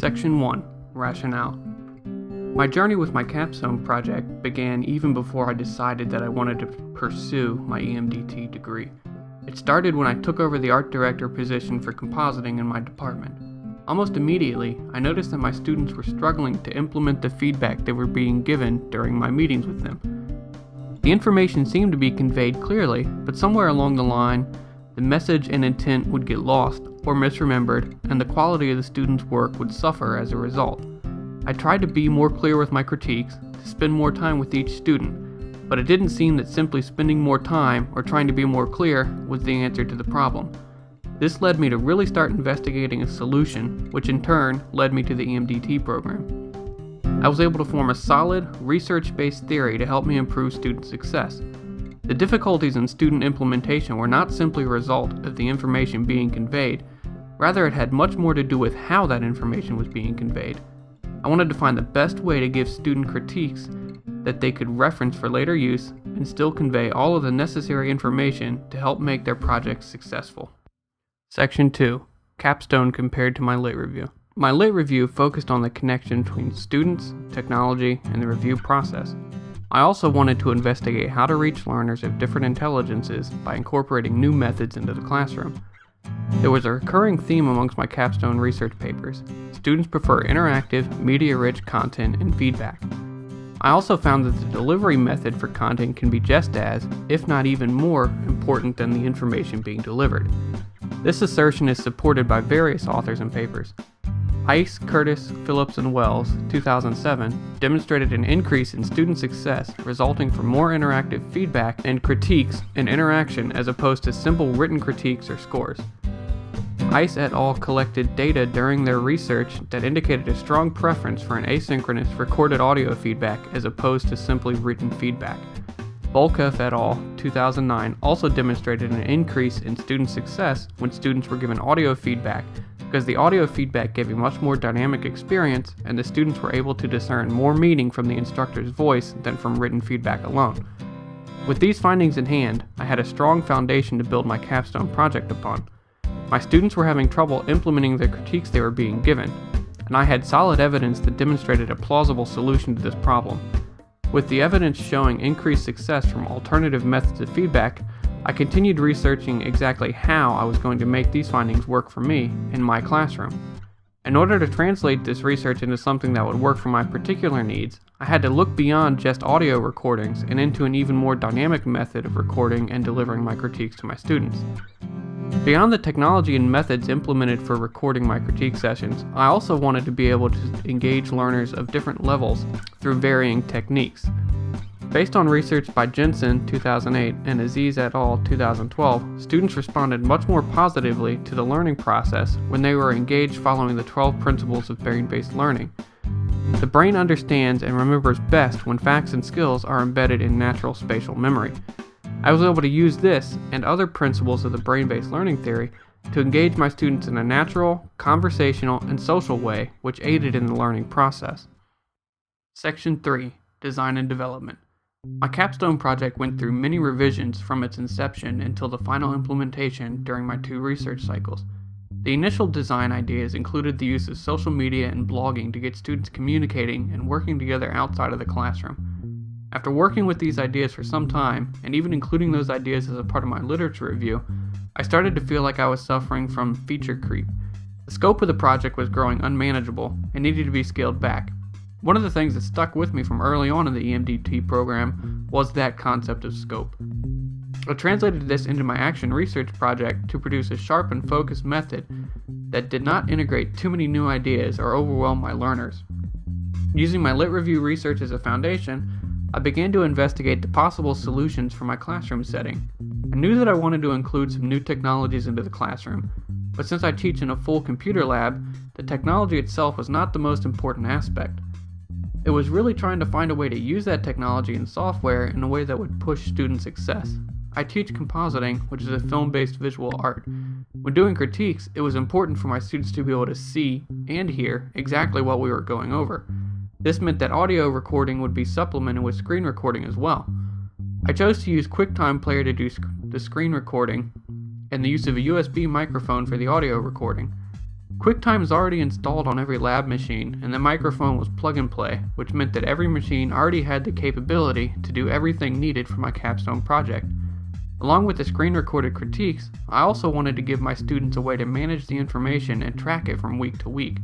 Section 1. Rationale. My journey with my Capstone project began even before I decided that I wanted to pursue my EMDT degree. It started when I took over the art director position for compositing in my department. Almost immediately, I noticed that my students were struggling to implement the feedback they were being given during my meetings with them. The information seemed to be conveyed clearly, but somewhere along the line, the message and intent would get lost or misremembered, and the quality of the students' work would suffer as a result. I tried to be more clear with my critiques, to spend more time with each student, but it didn't seem that simply spending more time or trying to be more clear was the answer to the problem. This led me to really start investigating a solution, which in turn led me to the EMDT program. I was able to form a solid, research-based theory to help me improve student success. The difficulties in student implementation were not simply a result of the information being conveyed, rather it had much more to do with how that information was being conveyed. I wanted to find the best way to give student critiques that they could reference for later use and still convey all of the necessary information to help make their projects successful. Section 2. Capstone compared to my lit review. My lit review focused on the connection between students, technology, and the review process. I also wanted to investigate how to reach learners of different intelligences by incorporating new methods into the classroom. There was a recurring theme amongst my Capstone research papers. Students prefer interactive, media-rich content and feedback. I also found that the delivery method for content can be just as, if not even more, important than the information being delivered. This assertion is supported by various authors and papers. Ice, Curtis, Phillips, and Wells, 2007, demonstrated an increase in student success resulting from more interactive feedback and critiques and interaction as opposed to simple written critiques or scores. Ice et al. Collected data during their research that indicated a strong preference for an asynchronous recorded audio feedback as opposed to simply written feedback. Volkov et al. 2009 also demonstrated an increase in student success when students were given audio feedback because the audio feedback gave a much more dynamic experience and the students were able to discern more meaning from the instructor's voice than from written feedback alone. With these findings in hand, I had a strong foundation to build my Capstone project upon. My students were having trouble implementing the critiques they were being given, and I had solid evidence that demonstrated a plausible solution to this problem. With the evidence showing increased success from alternative methods of feedback, I continued researching exactly how I was going to make these findings work for me in my classroom. In order to translate this research into something that would work for my particular needs, I had to look beyond just audio recordings and into an even more dynamic method of recording and delivering my critiques to my students. Beyond the technology and methods implemented for recording my critique sessions, I also wanted to be able to engage learners of different levels through varying techniques. Based on research by Jensen 2008 and Aziz et al. 2012, students responded much more positively to the learning process when they were engaged following the 12 principles of brain-based learning. The brain understands and remembers best when facts and skills are embedded in natural spatial memory. I was able to use this and other principles of the brain-based learning theory to engage my students in a natural, conversational, and social way which aided in the learning process. Section 3. Design and Development. My Capstone project went through many revisions from its inception until the final implementation during my 2 research cycles. The initial design ideas included the use of social media and blogging to get students communicating and working together outside of the classroom. After working with these ideas for some time, and even including those ideas as a part of my literature review, I started to feel like I was suffering from feature creep. The scope of the project was growing unmanageable and needed to be scaled back. One of the things that stuck with me from early on in the EMDT program was that concept of scope. I translated this into my action research project to produce a sharp and focused method that did not integrate too many new ideas or overwhelm my learners. Using my lit review research as a foundation, I began to investigate the possible solutions for my classroom setting. I knew that I wanted to include some new technologies into the classroom, but since I teach in a full computer lab, the technology itself was not the most important aspect. It was really trying to find a way to use that technology and software in a way that would push student success. I teach compositing, which is a film-based visual art. When doing critiques, it was important for my students to be able to see and hear exactly what we were going over. This meant that audio recording would be supplemented with screen recording as well. I chose to use QuickTime Player to do the screen recording and the use of a USB microphone for the audio recording. QuickTime is already installed on every lab machine, and the microphone was plug and play, which meant that every machine already had the capability to do everything needed for my capstone project. Along with the screen-recorded critiques, I also wanted to give my students a way to manage the information and track it from week to week.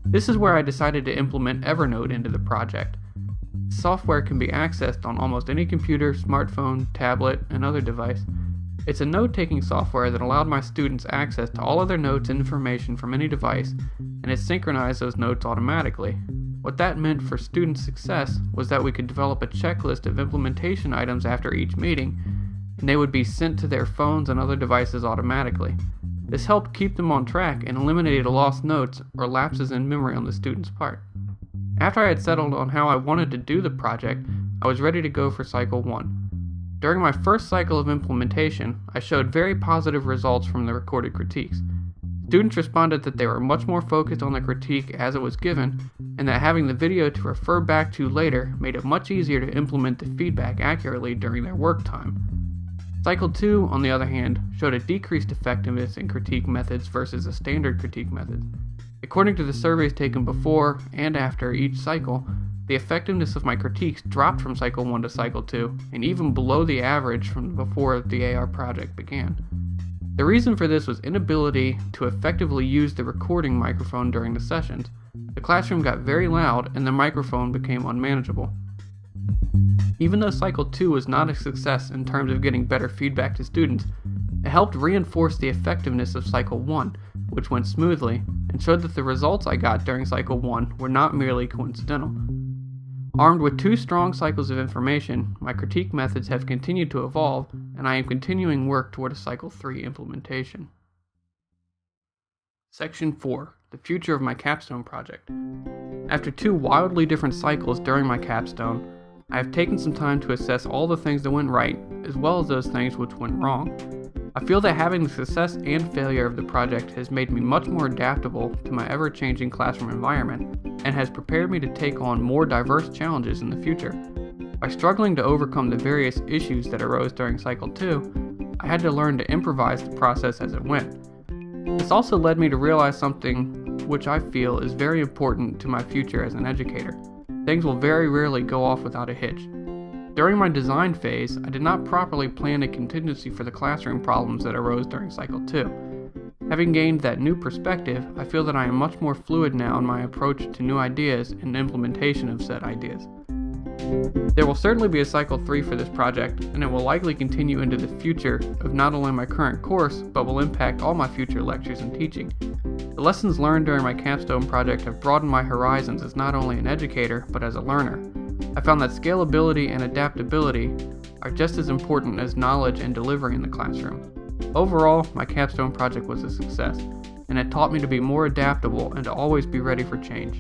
This is where I decided to implement Evernote into the project. Software can be accessed on almost any computer, smartphone, tablet, and other device. It's a note-taking software that allowed my students access to all of their notes and information from any device, and it synchronized those notes automatically. What that meant for student success was that we could develop a checklist of implementation items after each meeting, and they would be sent to their phones and other devices automatically. This helped keep them on track and eliminated lost notes or lapses in memory on the student's part. After I had settled on how I wanted to do the project, I was ready to go for Cycle 1. During my first cycle of implementation, I showed very positive results from the recorded critiques. Students responded that they were much more focused on the critique as it was given, and that having the video to refer back to later made it much easier to implement the feedback accurately during their work time. Cycle 2, on the other hand, showed a decreased effectiveness in critique methods versus a standard critique method. According to the surveys taken before and after each cycle, the effectiveness of my critiques dropped from Cycle 1 to Cycle 2, and even below the average from before the AR project began. The reason for this was inability to effectively use the recording microphone during the sessions. The classroom got very loud and the microphone became unmanageable. Even though Cycle 2 was not a success in terms of getting better feedback to students, it helped reinforce the effectiveness of Cycle 1, which went smoothly, and showed that the results I got during Cycle 1 were not merely coincidental. Armed with 2 strong cycles of information, my critique methods have continued to evolve, and I am continuing work toward a Cycle 3 implementation. Section 4. The future of my capstone project. After 2 wildly different cycles during my capstone, I have taken some time to assess all the things that went right, as well as those things which went wrong. I feel that having the success and failure of the project has made me much more adaptable to my ever-changing classroom environment, and has prepared me to take on more diverse challenges in the future. By struggling to overcome the various issues that arose during Cycle 2, I had to learn to improvise the process as it went. This also led me to realize something which I feel is very important to my future as an educator. Things will very rarely go off without a hitch. During my design phase, I did not properly plan a contingency for the classroom problems that arose during Cycle 2. Having gained that new perspective, I feel that I am much more fluid now in my approach to new ideas and implementation of said ideas. There will certainly be a Cycle 3 for this project, and it will likely continue into the future of not only my current course, but will impact all my future lectures and teaching. The lessons learned during my capstone project have broadened my horizons as not only an educator, but as a learner. I found that scalability and adaptability are just as important as knowledge and delivery in the classroom. Overall, my capstone project was a success, and it taught me to be more adaptable and to always be ready for change.